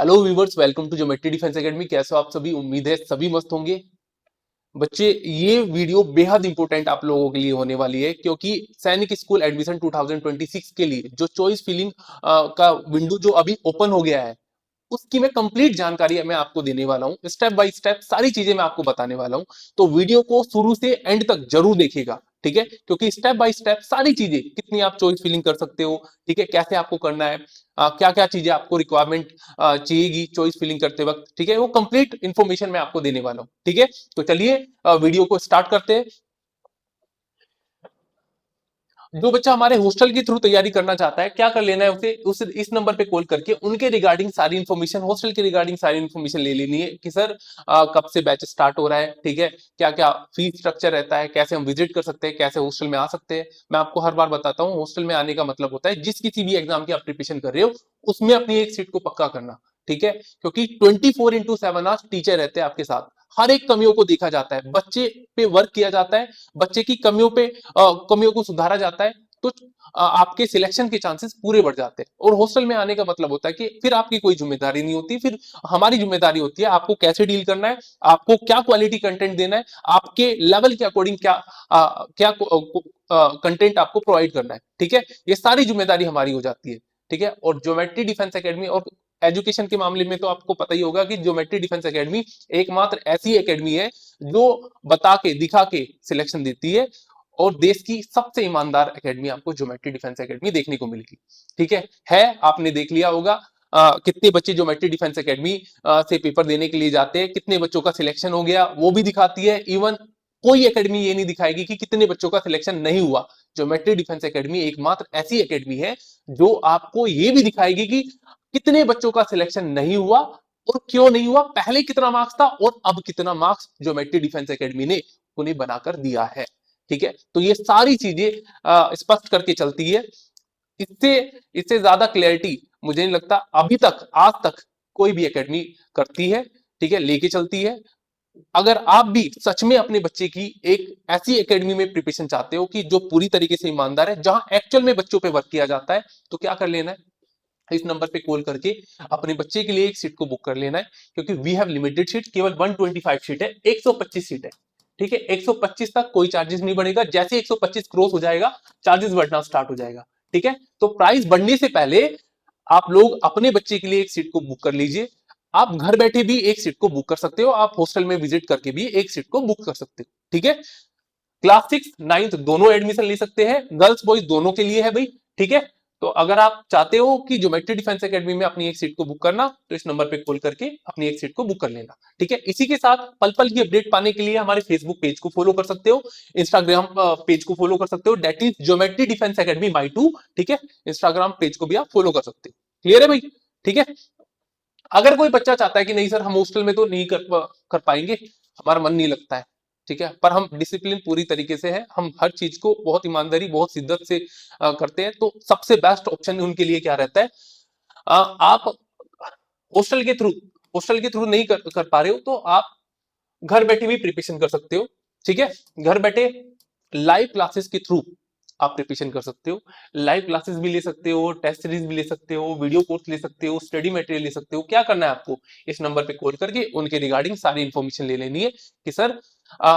Hello viewers, welcome to Geometry Defence Academy. कैसे हो आप सभी? उम्मीद है सभी मस्त होंगे। बच्चे, ये वीडियो बेहद इंपॉर्टेंट आप लोगों के लिए होने वाली है, क्योंकि सैनिक स्कूल एडमिशन 2026 के लिए जो चॉइस फिलिंग का विंडो जो अभी ओपन हो गया है, उसकी मैं कंप्लीट जानकारी मैं आपको देने वाला हूं। स्टेप बाय स्टेप सारी चीजें मैं आपको बताने वाला हूं, तो वीडियो को शुरू से एंड तक जरूर देखिएगा, ठीक है? क्योंकि स्टेप बाय स्टेप सारी चीजें, कितनी आप चॉइस फिलिंग कर सकते हो, ठीक है, कैसे आपको करना है, क्या क्या चीजें आपको रिक्वायरमेंट चाहिएगी चॉइस फिलिंग करते वक्त, ठीक है, वो कंप्लीट इंफॉर्मेशन मैं आपको देने वाला हूं, ठीक है? तो चलिए वीडियो को स्टार्ट करते हैं। जो बच्चा हमारे हॉस्टल के थ्रू तैयारी करना चाहता है, क्या कर लेना है उसे, इस नंबर पे कॉल करके उनके रिगार्डिंग सारी इन्फॉर्मेशन, हॉस्टल के रिगार्डिंग सारी इन्फॉर्मेशन ले लेनी है कि सर कब से बैच स्टार्ट हो रहा है, ठीक है, क्या क्या फीस स्ट्रक्चर रहता है, कैसे हम विजिट कर सकते हैं, कैसे हॉस्टल में आ सकते हैं। मैं आपको हर बार बताता हूँ, हॉस्टल में आने का मतलब होता है जिस किसी भी एग्जाम की आप प्रिपरेशन कर रहे हो उसमें अपनी एक सीट को पक्का करना, ठीक है? क्योंकि 24x7 आवर्स टीचर रहते हैं आपके साथ, हर एक कमियों को देखा जाता है, बच्चे पे वर्क किया जाता है, बच्चे की कमियों पे कमियों को सुधारा जाता है, तो आपके सिलेक्शन के चांसेस पूरे बढ़ जाते हैं। और हॉस्टल में आने का मतलब होता है कि फिर आपकी कोई जिम्मेदारी नहीं होती, फिर हमारी जिम्मेदारी होती है आपको कैसे डील करना है, आपको क्या क्वालिटी कंटेंट देना है, आपके लेवल के अकॉर्डिंग क्या कंटेंट आपको प्रोवाइड करना है, ठीक है? ये सारी जिम्मेदारी हमारी हो जाती है, ठीक है? और ज्योमेट्री डिफेंस एकेडमी और एजुकेशन के मामले में तो आपको पता ही होगा कि ज्योमेट्री डिफेंस एकेडमी एकमात्र ऐसी एकेडमी है जो बता के दिखा के सिलेक्शन देती है, और देश की सबसे ईमानदार एकेडमी आपको ज्योमेट्री डिफेंस एकेडमी देखने को मिलेगी, ठीक है? आपने देख लिया होगा कितने बच्चे ज्योमेट्री डिफेंस एकेडमी से पेपर देने के लिए जाते हैं, कितने बच्चों का सिलेक्शन हो गया वो भी दिखाती है। इवन कोई एकेडमी ये नहीं दिखाएगी कि कितने बच्चों का सिलेक्शन नहीं हुआ। ज्योमेट्री डिफेंस एकेडमी एकमात्र ऐसी एकेडमी है जो आपको ये भी दिखाएगी कि कितने बच्चों का सिलेक्शन नहीं हुआ और क्यों नहीं हुआ, पहले कितना मार्क्स था और अब कितना मार्क्स ज्योमेट्री डिफेंस एकेडमी ने उन्हें बनाकर दिया है, ठीक है? तो ये सारी चीजें स्पष्ट करके चलती है। इससे इससे ज्यादा क्लैरिटी मुझे नहीं लगता अभी तक, आज तक कोई भी एकेडमी करती है, ठीक है, लेके चलती है। अगर आप भी सच में अपने बच्चे की एक ऐसी एकेडमी में प्रिपरेशन चाहते हो कि जो पूरी तरीके से ईमानदार है, जहां एक्चुअल में बच्चों पे वर्क किया जाता है, तो क्या कर लेना है, इस नंबर पे कॉल करके अपने बच्चे के लिए एक सीट को बुक कर लेना है। क्योंकि वी हैव लिमिटेड सीट, केवल 125 सीट है, 125 सीट है, ठीक है? 125 तक कोई चार्जेस नहीं बढ़ेगा, जैसे 125 क्रॉस हो जाएगा चार्जेस बढ़ना स्टार्ट हो जाएगा, ठीक है? तो प्राइस बढ़ने से पहले आप लोग अपने बच्चे के लिए एक सीट को बुक कर लीजिए। आप घर बैठे भी एक सीट को बुक कर सकते हो, आप हॉस्टल में विजिट करके भी एक सीट को बुक कर सकते हो, ठीक है? क्लास 6 9th दोनों एडमिशन ले सकते हैं, गर्ल्स बॉयज दोनों के लिए है भाई, ठीक है? तो अगर आप चाहते हो कि ज्योमेट्री डिफेंस एकेडमी में अपनी एक सीट को बुक करना, तो इस नंबर पे कॉल करके अपनी एक सीट को बुक कर लेना, ठीक है? इसी के साथ पल पल की अपडेट पाने के लिए हमारे फेसबुक पेज को फॉलो कर सकते हो, इंस्टाग्राम पेज को फॉलो कर सकते हो, that is Geometry Defence Academy my two, ठीक है? इंस्टाग्राम पेज को भी आप फॉलो कर सकते हो। क्लियर है भाई? ठीक है। अगर कोई बच्चा चाहता है कि नहीं सर, हम हॉस्टल में तो नहीं कर पाएंगे, हमारा मन नहीं लगता है, ठीक है, पर हम डिसिप्लिन पूरी तरीके से है, हम हर चीज को बहुत ईमानदारी बहुत शिद्दत से करते हैं, तो सबसे बेस्ट ऑप्शन उनके लिए क्या रहता है, आप हॉस्टल के थ्रू हॉस्टल के थ्रू नहीं कर पा रहे हो तो आप घर बैठे भी प्रिपरेशन कर सकते हो, ठीक है? घर बैठे लाइव क्लासेस के थ्रू आप प्रिपरेशन कर सकते हो, लाइव क्लासेस भी ले सकते हो, टेस्ट सीरीज भी ले सकते हो, वीडियो कोर्स ले सकते हो, स्टडी मटेरियल ले सकते हो। क्या करना है आपको, इस नंबर पे कॉल करके उनके रिगार्डिंग सारी इंफॉर्मेशन ले लेनी है कि सर आ,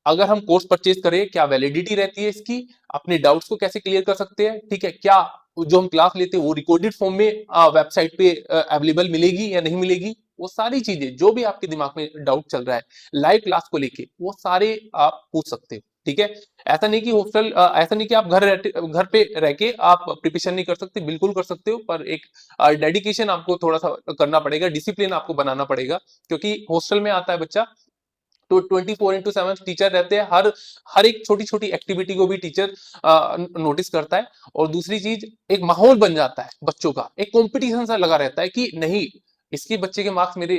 अगर हम कोर्स परचेज करें क्या वैलिडिटी रहती है इसकी, अपने डाउट्स को कैसे क्लियर कर सकते हैं, ठीक है? क्या जो हम क्लास लेते हैं वो रिकॉर्डेड फॉर्म में वेबसाइट पे अवेलेबल मिलेगी या नहीं मिलेगी, वो सारी चीजें जो भी आपके दिमाग में डाउट चल रहा है लाइव क्लास को लेके, वो सारे आप पूछ सकते हो, ठीक है? ऐसा नहीं कि ऐसा नहीं कि आप घर पे रह के आप प्रिपरेशन नहीं कर सकते, बिल्कुल कर सकते हो, पर एक डेडिकेशन आपको थोड़ा सा करना पड़ेगा, डिसिप्लिन आपको बनाना पड़ेगा, क्योंकि हॉस्टल में आता है बच्चा तो 24x7 टीचर रहते हैं, हर हर एक छोटी छोटी एक्टिविटी को भी टीचर नोटिस करता है। और दूसरी चीज, एक माहौल बन जाता है बच्चों का, एक कंपटीशन सा लगा रहता है कि नहीं, इसके बच्चे के मार्क्स मेरे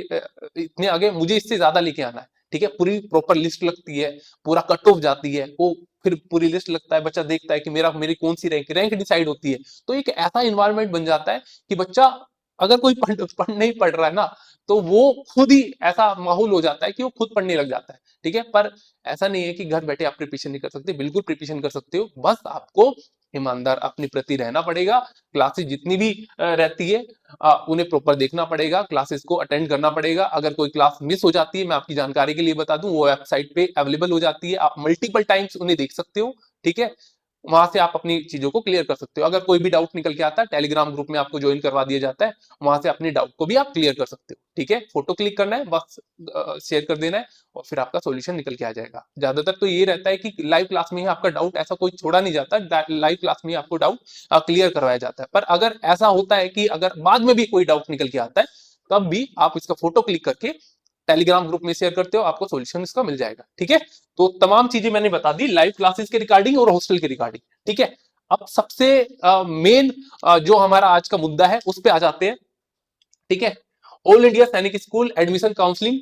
इतने आगे, मुझे इससे ज्यादा लेके आना है, ठीक है? पूरी प्रॉपर लिस्ट लगती है, पूरा कट ऑफ जाती है वो, फिर पूरी लिस्ट लगता है, बच्चा देखता है कि मेरी कौन सी रैंक डिसाइड होती है। तो एक ऐसा इन्वायरमेंट बन जाता है कि बच्चा, अगर कोई नहीं पढ़ रहा है ना, तो वो खुद ही, ऐसा माहौल हो जाता है कि वो खुद पढ़ने लग जाता है, ठीक है? पर ऐसा नहीं है कि घर बैठे आप प्रिपरेशन नहीं कर सकते, बिल्कुल प्रिपरेशन कर सकते हो, बस आपको ईमानदार अपने प्रति रहना पड़ेगा। क्लासेस जितनी भी रहती है उन्हें प्रॉपर देखना पड़ेगा, क्लासेस को अटेंड करना पड़ेगा। अगर कोई क्लास मिस हो जाती है, मैं आपकी जानकारी के लिए बता दूं, वो वेबसाइट पे अवेलेबल हो जाती है, आप मल्टीपल टाइम्स उन्हें देख सकते हो। ठीक है, वहां से आप अपनी चीजों को क्लियर कर सकते हो। अगर कोई भी डाउट निकल के आता है, टेलीग्राम ग्रुप में आपको ज्वाइन करवा दिया जाता है, वहां से अपने डाउट को भी आप क्लियर कर सकते हो। ठीक है, फोटो क्लिक करना है, बस शेयर कर देना है और फिर आपका सॉल्यूशन निकल के आ जाएगा। ज्यादातर तो ये रहता है कि लाइव क्लास में ही आपका डाउट ऐसा कोई छोड़ा नहीं जाता, लाइव क्लास में ही आपको डाउट क्लियर करवाया जाता है। पर अगर ऐसा होता है कि अगर बाद में भी कोई डाउट निकल के आता है, तब भी आप इसका फोटो क्लिक करके टेलीग्राम ग्रुप में शेयर करते हो, आपको सॉल्यूशन इसका मिल जाएगा। ठीक है, तो तमाम चीजें मैंने बता दी लाइव क्लासेस के रिगार्डिंग और हॉस्टल के रिगार्डिंग। ठीक है, अब सबसे मेन जो हमारा आज का मुद्दा है उस पे आ जाते हैं। ठीक है, ऑल इंडिया सैनिक स्कूल एडमिशन काउंसलिंग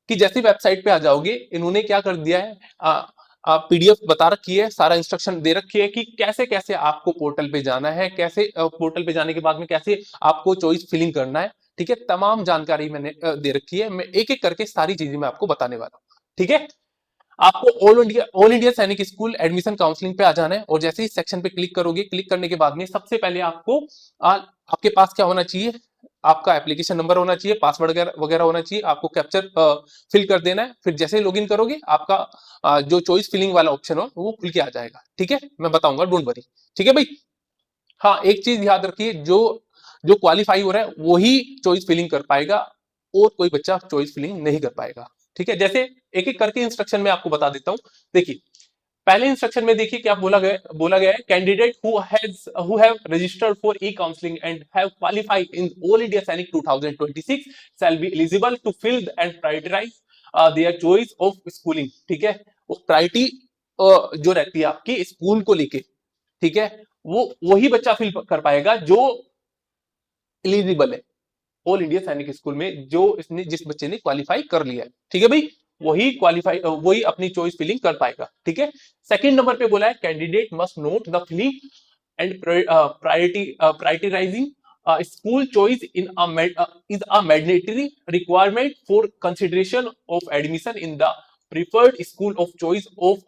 की जैसी वेबसाइट पे आ जाओगे, इन्होंने क्या कर दिया है, पीडीएफ बता रखी है, सारा इंस्ट्रक्शन दे रखी है कि कैसे कैसे आपको पोर्टल पे जाना है, कैसे पोर्टल पे जाने के बाद में कैसे आपको चॉइस फिलिंग करना है। ठीक है, तमाम जानकारी मैंने दे रखी है, मैं एक एक करके सारी चीजें मैं आपको बताने वाला हूँ। ठीक है, आपको ऑल इंडिया सैनिक स्कूल एडमिशन काउंसलिंग पे आ जाना है और जैसे ही सेक्शन पे क्लिक करोगे, क्लिक करने के बाद में सबसे पहले आपको आपके पास क्या होना चाहिए, आपका एप्लीकेशन नंबर होना चाहिए, पासवर्ड वगैरह होना चाहिए, आपको कैप्चर फिल कर देना है। फिर जैसे ही लॉगिन करोगे, आपका जो चॉइस फिलिंग वाला ऑप्शन हो वो खुल के आ जाएगा। ठीक है, मैं बताऊंगा, डोंट वरी। ठीक है भाई, हाँ एक चीज याद रखिए, जो जो क्वालिफाई हो रहा है वही चॉइस फिलिंग कर पाएगा और कोई बच्चा चॉइस फिलिंग नहीं कर पाएगा। ठीक है, जैसे एक एक करके इंस्ट्रक्शन में आपको बता देता हूं। देखिए, पहले इंस्ट्रक्शन में देखिए क्या बोला गया है, candidate who have registered for e counselling and have qualified in all India Sainik 2026 shall be eligible to fill and prioritise their choice of schooling. ठीक है, वो प्रायोरिटी जो रहती है आपकी स्कूल को लेके, ठीक है, वो वही बच्चा फिल कर पाएगा जो एलिजिबल है ऑल इंडिया सैनिक स्कूल में, जो इसने जिस बच्चे ने क्वालिफाई कर लिया है। ठीक है भाई, वही अपनी चॉइस फिलिंग कर पाएगा। ठीक है, सेकंड नंबर पे बोला है candidate must note the filling and prioritising school choice is a mandatory requirement for consideration of admission in the preferred school of choice of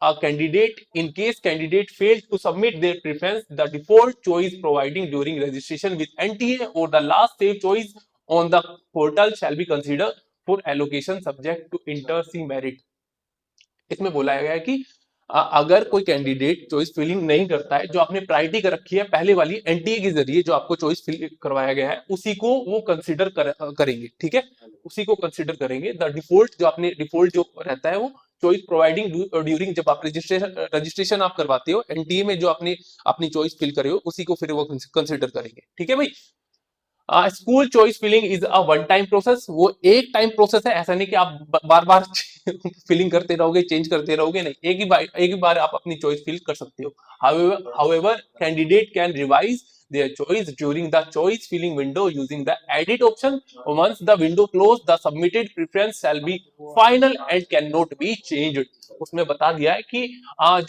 a candidate. In case candidate fails to submit their preference, the default choice providing during registration with NTA or the last saved choice on the portal shall be considered for allocation subject to inter C merit. इसमें बोला गया है कि अगर कोई candidate choice filling नहीं करता है, जो आपने प्रायोरिटी कर रखी है पहले वाली एनटीए के जरिए जो आपको चॉइस फिल करवाया गया है, उसी को वो कंसिडर करेंगे। ठीक है, उसी को कंसिडर करेंगे। द डिफॉल्ट जो आपने डिफॉल्ट जो रहता है वो चॉइस प्रोवाइडिंग ड्यूरिंग, जब आप रजिस्ट्रेशन आप करवाते हो एनटीए में, जो आपने अपनी चॉइस फिल करे हो उसी को फिर वो कंसिडर करेंगे। ठीक है भाई, school choice filling is a one time process, वो एक टाइम प्रोसेस है, ऐसा नहीं कि आप बार बार फिलिंग करते रहोगे, चेंज करते रहोगे, नहीं, एक ही बार आप अपनी चॉइस फिल कर सकते हो। However candidate can revise their choice during the choice filling window using the edit option. Once the window closed, the submitted preference shall be final and cannot be changed. उसमें बता दिया है कि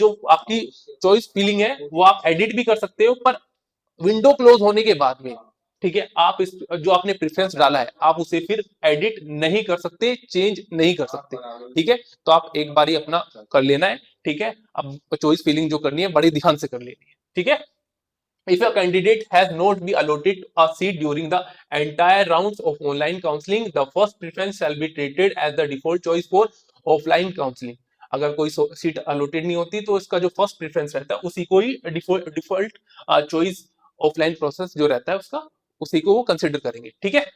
जो आपकी चॉइस फिलिंग है वो आप एडिट भी कर सकते हो, पर विंडो क्लोज होने के बाद में, ठीक है, आप इस जो आपने प्रेफरेंस डाला है आप उसे फिर एडिट नहीं कर सकते, चेंज नहीं कर सकते। ठीक है, तो आप एक बार ही अपना कर लेना है। ठीक है, अब चॉइस फिलिंग जो करनी है बड़े ध्यान से कर लेनी है। ठीक है, if a candidate has not been allotted a seat during the entire rounds of online counseling, the first preference shall be treated as the default choice for offline counseling. अगर कोई सीट अलॉटेड नहीं होती तो इसका जो first preference रहता है उसी को ही डिफॉल्ट चॉइस ऑफलाइन प्रोसेस जो रहता है उसका, उसी को वो कंसिडर करेंगे। ठीक है,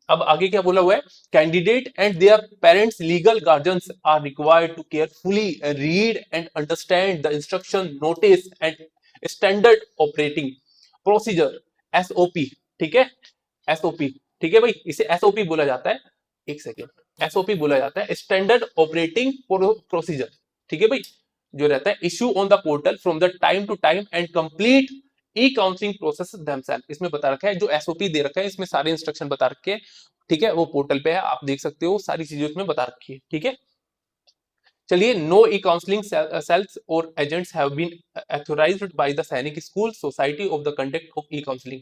अब आगे क्या बोला हुआ है, candidate and their parents legal guardians are required to carefully read and understand the instruction notice and standard operating procedure, SOP. ठीक है, एसओपी, ठीक है भाई, इसे एसओपी बोला जाता है, एक सेकेंड, एसओपी बोला जाता है स्टैंडर्ड ऑपरेटिंग प्रोसीजर। ठीक है भाई, जो रहता है issue on the portal from the time to time and complete e counselling process themselves. इसमें बता रखा है, जो एसओपी दे रखा है इसमें सारे इंस्ट्रक्शन बता रखे हैं। ठीक है, वो पोर्टल पे है, आप देख सकते हो, सारी चीजें उसमें बता रखी है। ठीक है, चलिए, नो ई काउंसलिंग सेल्स और agents have been authorised by the Sainik school society of the conduct of e counselling.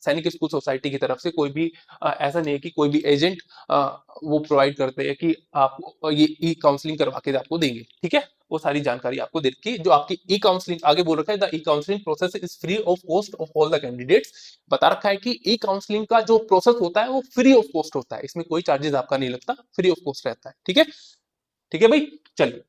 Sainik school society की तरफ से कोई भी ऐसा नहीं है कि कोई भी एजेंट वो प्रोवाइड करते हैं कि आप ये ई काउंसलिंग करवा के आपको देंगे, ठीक है। वो सारी जानकारी आपको दे रखी है। जो आपकी ई काउंसलिंग आगे बोल रखा है, the E counselling process is free of cost of all the candidates. बता रखा है कि ई काउंसलिंग का जो प्रोसेस होता है वो फ्री ऑफ कॉस्ट होता है, इसमें कोई चार्जेस आपका नहीं लगता, फ्री ऑफ कॉस्ट रहता है, ठीक है। ठीक है भाई, चलिए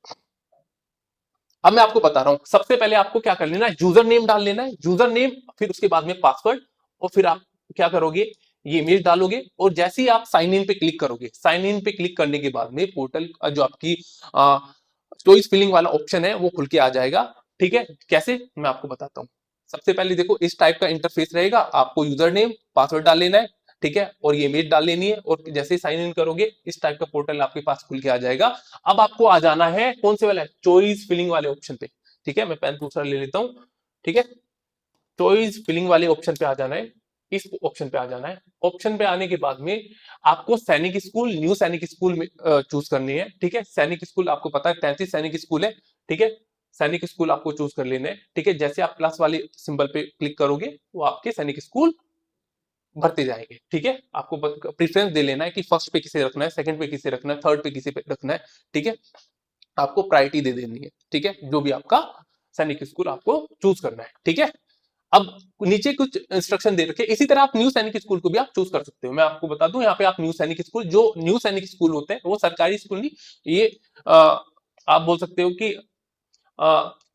अब मैं आपको बता रहा हूं। सबसे पहले आपको क्या कर लेना है, यूजर नेम डाल लेना है, यूजर नेम, फिर उसके बाद में पासवर्ड, और फिर आप क्या करोगे, ये इमेज डालोगे, और जैसे ही आप साइन इन पे क्लिक करोगे, साइन इन पे क्लिक करने के बाद में पोर्टल जो आपकी चॉइस फिलिंग वाला ऑप्शन है वो खुल के आ जाएगा, ठीक है। कैसे, मैं आपको बताता हूँ। सबसे पहले देखो इस टाइप का इंटरफेस रहेगा, आपको यूजर नेम पासवर्ड डाल लेना है, ठीक है, और ये इमेज डाल लेनी है, और जैसे ही साइन इन करोगे इस टाइप का पोर्टल आपके पास खुल के आ जाएगा। अब आपको आ जाना है कौन से वाला, चॉइस फिलिंग वाले ऑप्शन पे, ठीक है। मैं पेन दूसरा ले लेता हूं, ठीक है। चॉइस फिलिंग वाले ऑप्शन पे आ जाना है, इस ऑप्शन पे आ जाना है। ऑप्शन पे आने के बाद में आपको सैनिक स्कूल, न्यू सैनिक स्कूल में चूज करनी है, ठीक है। सैनिक स्कूल आपको पता है 33 सैनिक स्कूल है, ठीक है। सैनिक स्कूल आपको चूज कर लेना है, ठीक है। जैसे आप प्लस वाले सिंबल पे क्लिक करोगे वो आपके सैनिक स्कूल भरते जाएंगे, ठीक है। आपको प्रेफरेंस दे लेना है कि फर्स्ट पे किसे रखना है, सेकंड पे किसे रखना है, थर्ड पे किसे पे रखना है, ठीक है। आपको प्रायोरिटी दे देनी है, ठीक है, जो भी आपका सैनिक स्कूल आपको चूज करना है, ठीक है। अब नीचे कुछ इंस्ट्रक्शन दे रखे, इसी तरह आप न्यू सैनिक स्कूल को भी आप चूज कर सकते हो। मैं आपको बता दूं, यहाँ पे आप न्यू सैनिक स्कूल, जो न्यू सैनिक स्कूल होते हैं वो सरकारी स्कूल नहीं, ये आप बोल सकते हो कि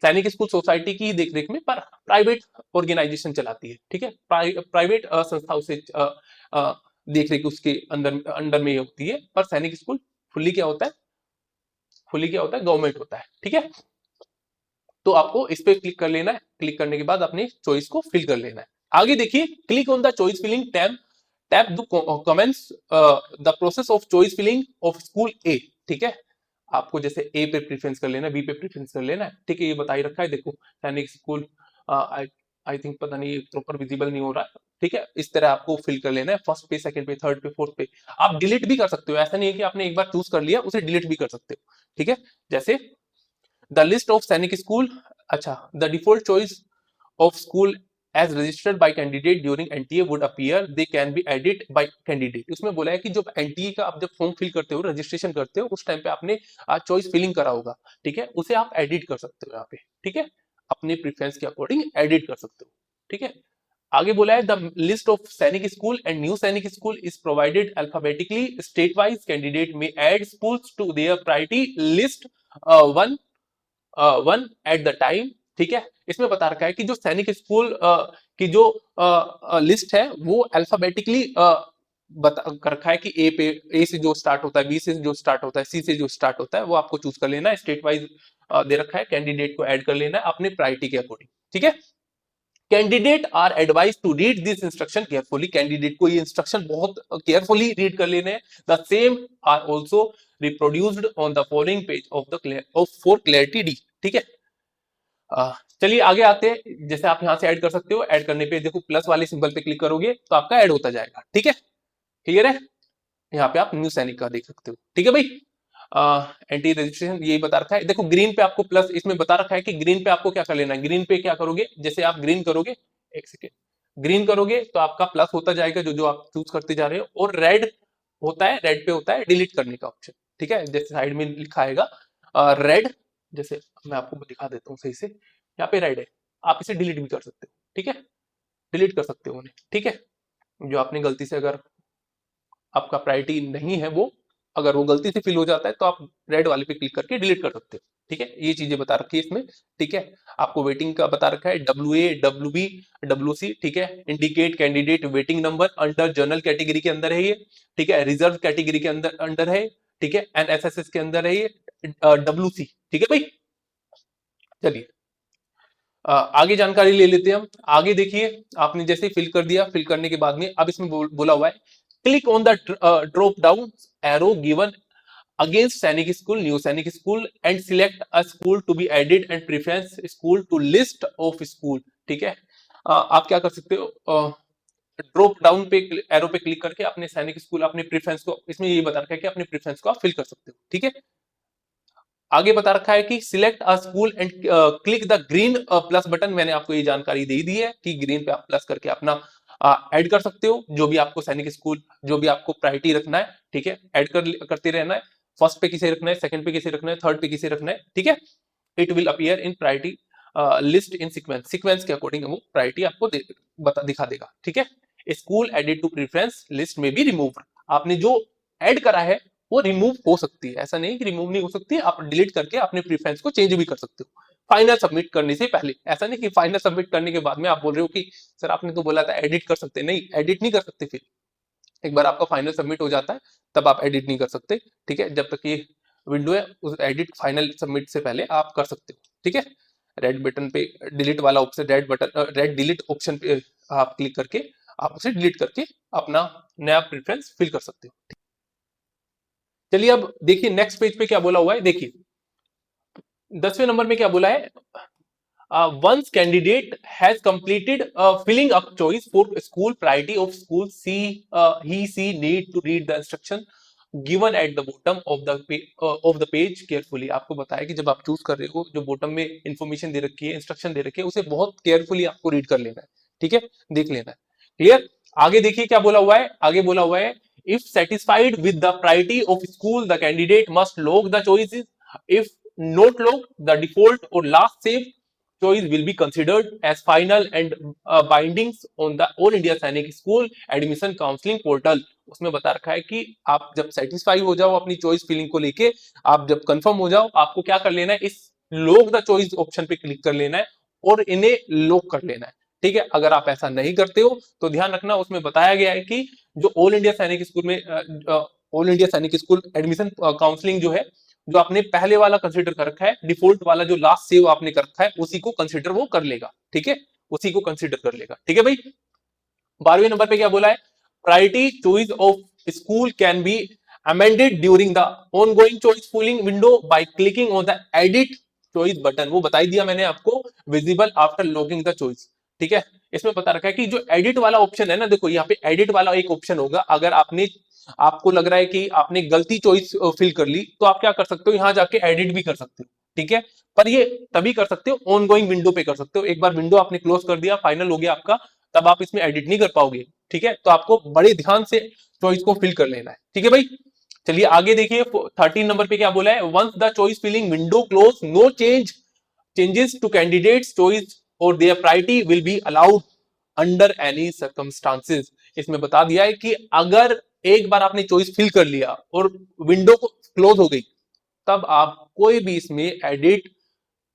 सैनिक स्कूल सोसाइटी की देख रेख में पर प्राइवेट ऑर्गेनाइजेशन चलाती है, ठीक है। प्राइवेट संस्था उसे देख रेख उसके अंदर अंडर में होती है, पर सैनिक स्कूल फुल्ली क्या होता है, फुल्ली क्या होता है, गवर्नमेंट होता है, ठीक है। तो आपको इस पे क्लिक कर लेना है, क्लिक करने के बाद अपनी चॉइस को फिल कर लेना है। आगे देखिए, click on the choice filling tab, tap the comments the process of choice filling of school a, ठीक है। आपको जैसे ए पे प्रेफरेंस कर लेना है, बी पे प्रेफरेंस कर लेना है, ठीक है। ये बता ही रखा है, देखो सैनिक स्कूल, आई आई थिंक पता नहीं प्रॉपर विजिबल नहीं हो रहा है, ठीक है। इस तरह आपको फिल कर लेना है, फर्स्ट पे, सेकंड पे, थर्ड पे, फोर्थ पे। आप डिलीट भी कर सकते हो, ऐसा नहीं है कि आपने एक बार चूज कर लिया उसे डिलीट भी कर सकते हो, ठीक है। जैसे the list of Sainik school, अच्छा, the default choice of school as registered by candidate during NTA would appear, they can be edit by candidate. उसमें बोला है कि जब एनटीए का आप जब फॉर्म फिल करते हो, रजिस्ट्रेशन करते हो, उस टाइम पे आपने चॉइस फिलिंग करा होगा, ठीक है, उसे आप एडिट कर सकते हो यहाँ पे, ठीक है। अपने प्रेफरेंस के अकॉर्डिंग एडिट कर सकते हो, ठीक है। आगे बोला है the list of Sainik school and new Sainik school is provided alphabetically state wise, candidate may add schools to their priority list one one at the time, ठीक है। इसमें बता रखा है कि जो सैनिक स्कूल की जो लिस्ट है वो अल्फाबेटिकली बता कर रखा है कि ए पे, ए से जो स्टार्ट होता है, बी से जो स्टार्ट होता है, सी से जो स्टार्ट होता है, वो आपको चूज कर लेना है। स्टेट वाइज दे रखा है, कैंडिडेट को ऐड कर लेना है अपने प्रायोरिटी के अकॉर्डिंग, ठीक है। Candidate are advise to read this instruction carefully, candidate को ये इंस्ट्रक्शन बहुत केयरफुली रीड कर लेने हैं। The same are also reproduced on the following page of the of for clarity D, ठीक है। चलिए आगे आते हैं। जैसे आप यहां से ऐड कर सकते हो, ऐड करने पे देखो प्लस वाले सिंबल पे क्लिक करोगे तो आपका ऐड होता जाएगा, ठीक है। क्लियर है, यहाँ पे आप न्यू सैनिक का देख सकते हो, ठीक है भाई। एंटी रजिस्ट्रेशन यही बता रखा है, देखो ग्रीन पे आपको प्लस, इसमें बता रखा है कि ग्रीन पे आपको क्या कर लेना है। ग्रीन पे क्या करोगे, जैसे आप ग्रीन करोगे, एक सेकेंड, ग्रीन करोगे तो आपका प्लस होता जाएगा जो जो आप चूज करते जा रहे हो, और रेड होता है, रेड पे होता है डिलीट करने का ऑप्शन, ठीक है। जैसे साइड में लिखा आएगा रेड, जैसे मैं आपको दिखा देता हूँ सही से, यहाँ पे रेड है, आप इसे डिलीट भी कर सकते हो, ठीक है, डिलीट कर सकते हो उन्हें, ठीक है। जो आपने गलती से, अगर आपका प्रायोरिटी नहीं है वो, अगर वो गलती से फिल हो जाता है तो आप रेड वाले पे क्लिक करके डिलीट कर सकते हो, ठीक है। ये चीजें बता रखी है इसमें, ठीक है। आपको वेटिंग का बता रखा है, WA, WB, WC, ठीक है। Indicate candidate waiting number, under general category के अंदर है ये, ठीक है। रिजर्व कैटेगरी के अंदर अंडर है, ठीक है। NSS के अंदर है ये, WC, ठीक है भाई। चलिए आगे जानकारी ले लेते हैं हम। आगे देखिए, आपने जैसे फिल कर दिया, फिल करने के बाद में अब इसमें बोला हुआ है click on the drop down arrow given against Sainik school, new Sainik school and select a school to be added and preference school to list of school, ठीक है। आप क्या कर सकते हो, ड्रॉप डाउन पे एरो पे क्लिक करके अपने सैनिक स्कूल, अपने प्रेफरेंस को, इसमें ये बता रखा है कि अपने प्रेफरेंस को आप फिल कर सकते हो, ठीक है। आगे बता रखा है कि select a school and click the green plus button, मैंने आपको ये जानकारी दे दी है कि ग्रीन पे आप प्लस करके अपना ऐड कर सकते हो, जो भी आपको सैनिक स्कूल, जो भी आपको प्रायोरिटी रखना है, ठीक है, ऐड करते रहना है। फर्स्ट पे किसे रखना है, सेकंड पे किसे रखना है, थर्ड पे किसे रखना है, ठीक है। It will appear in priority list in sequence, sequence के अकॉर्डिंग वो प्रायोरिटी आपको दिखा देगा, ठीक है। School added to preference list में भी रिमूव, आपने जो ऐड करा है वो रिमूव हो सकती है, ऐसा नहीं कि रिमूव नहीं हो सकती, आप डिलीट करके अपने प्रेफरेंस को चेंज भी कर सकते हो फाइनल सबमिट करने से पहले। ऐसा नहीं कि फाइनल सबमिट करने के बाद में आप बोल रहे हो कि सर आपने तो बोला था एडिट कर सकते, नहीं एडिट नहीं कर सकते। फिर एक बार आपका फाइनल सबमिट हो जाता है तब आप एडिट नहीं कर सकते, ठीक है। जब तक ये विंडो है उस एडिट फाइनल सबमिट से पहले आप कर सकते हो, ठीक है। रेड बटन पे डिलीट वाला option, red button red delete option पे आप क्लिक करके आप उसे डिलीट करके अपना नया प्रेफरेंस फिल कर सकते हो। चलिए अब देखिए नेक्स्ट पेज पे क्या बोला हुआ है, देखिए 10वें नंबर में क्या बोला है, once candidate has completed filling up choice for school priority of school, he she need to read the instruction given at the bottom of the page carefully। आपको बताया कि जब आप चूज कर रहे हो, जो बॉटम में इंफॉर्मेशन दे रखी है, इंस्ट्रक्शन दे रखी है, उसे बहुत केयरफुली आपको रीड कर लेना है, ठीक है, देख लेना है। क्लियर। आगे देखिए क्या बोला हुआ है, आगे बोला हुआ है if satisfied with the priority of school the candidate must log the choices, if not log the default or last save choice will be considered as final and bindings on the All India Sainik School Admission Counseling Portal। उसमें बता रखा है कि आप जब satisfy हो जाओ अपनी चॉइस फिलिंग को लेके, आप जब कंफर्म हो जाओ, आपको क्या कर लेना है, इस लॉक द चॉइस ऑप्शन पे क्लिक कर लेना है और इन्हें लॉक कर लेना है, ठीक है। अगर आप ऐसा नहीं करते हो तो ध्यान रखना, उसमें बताया गया है कि जो ऑल इंडिया सैनिक स्कूल में ऑल इंडिया सैनिक स्कूल एडमिशन काउंसलिंग जो है, जो आपने पहले वाला कंसीडर कर रखा है, डिफॉल्ट वाला जो लास्ट सेव आपने कर रखा है, उसी को कंसीडर वो कर लेगा, ठीक है, उसी को कंसीडर कर लेगा, ठीक है भाई। 12वें नंबर पे क्या बोला है, priority choice of school can be amended during the ongoing choice filling window by clicking on the edit choice button। वो बताई दिया मैंने आपको, visible after logging the choice, ठीक है। इसमें बता रखा है कि जो एडिट वाला ऑप्शन है ना, देखो यहाँ पे एडिट वाला एक ऑप्शन होगा, अगर आपने आपको लग रहा है कि आपने गलती चॉइस फिल कर ली तो आप क्या कर सकते हो, यहाँ जाके एडिट भी कर सकते हो, ठीक है। पर ये तभी कर सकते हो ऑन गोइंग विंडो पे कर सकते हो, एक बार विंडो आपने क्लोज कर दिया, फाइनल हो गया आपका, तब आप इसमें एडिट नहीं कर पाओगे, ठीक है। तो आपको बड़े ध्यान से चॉइस को फिल कर लेना है, ठीक है भाई। चलिए आगे देखिए 13 नंबर पे क्या बोला है, once the choice filling window close no changes to candidates choice और their priority will be allowed under any circumstances. इसमें बता दिया है कि अगर एक बार आपने चॉइस फिल कर लिया और विंडो को क्लोज हो गई, तब आप कोई भी इसमें एडिट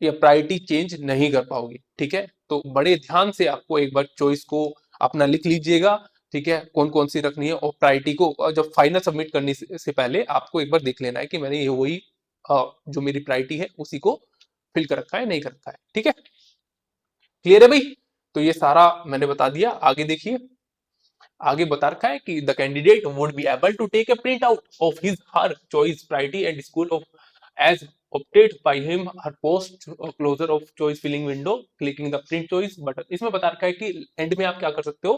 या प्रायोरिटी चेंज नहीं कर पाओगे, ठीक है। तो बड़े ध्यान से आपको एक बार चॉइस को अपना लिख लीजिएगा, ठीक है, कौन कौन सी रखनी है, और प्रायोरिटी को जब फाइनल सबमिट करने से पहले आपको एक बार देख लेना है कि मैंने ये वही जो मेरी प्रायोरिटी है उसी को फिल कर रखा है नहीं कर रखा है, ठीक है। क्लियर है भाई। तो ये सारा मैंने बता दिया। आगे देखिए, आगे बता रखा है कि the candidate would be able to take a print out of his her choice priority and school of as opted by him her post closure of choice filling window clicking the print choice button। इसमें बता रखा है कि and में आप क्या कर सकते हो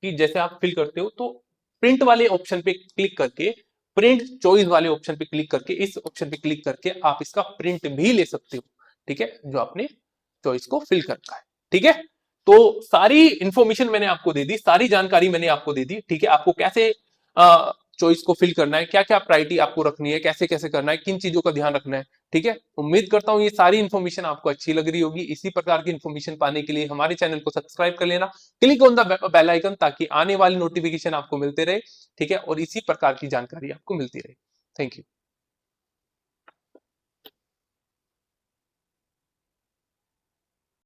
कि जैसे आप फिल करते हो तो प्रिंट वाले ऑप्शन पे क्लिक करके, प्रिंट चॉइस वाले ऑप्शन पे क्लिक करके, इस ऑप्शन पे क्लिक करके आप इसका प्रिंट भी ले सकते हो, ठीक है, जो आपने चॉइस को फिल कर रखा है, ठीक है। तो सारी इंफॉर्मेशन मैंने आपको दे दी, सारी जानकारी मैंने आपको दे दी, ठीक है। आपको कैसे चॉइस को फिल करना है, क्या क्या प्रायोरिटी आपको रखनी है, कैसे कैसे करना है, किन चीजों का ध्यान रखना है, ठीक है। उम्मीद करता हूं ये सारी इंफॉर्मेशन आपको अच्छी लग रही होगी। इसी प्रकार की इंफॉर्मेशन पाने के लिए हमारे चैनल को सब्सक्राइब कर लेना, click on the bell icon, ताकि आने वाली नोटिफिकेशन आपको मिलते रहे, ठीक है, और इसी प्रकार की जानकारी आपको मिलती रहे। Thank you.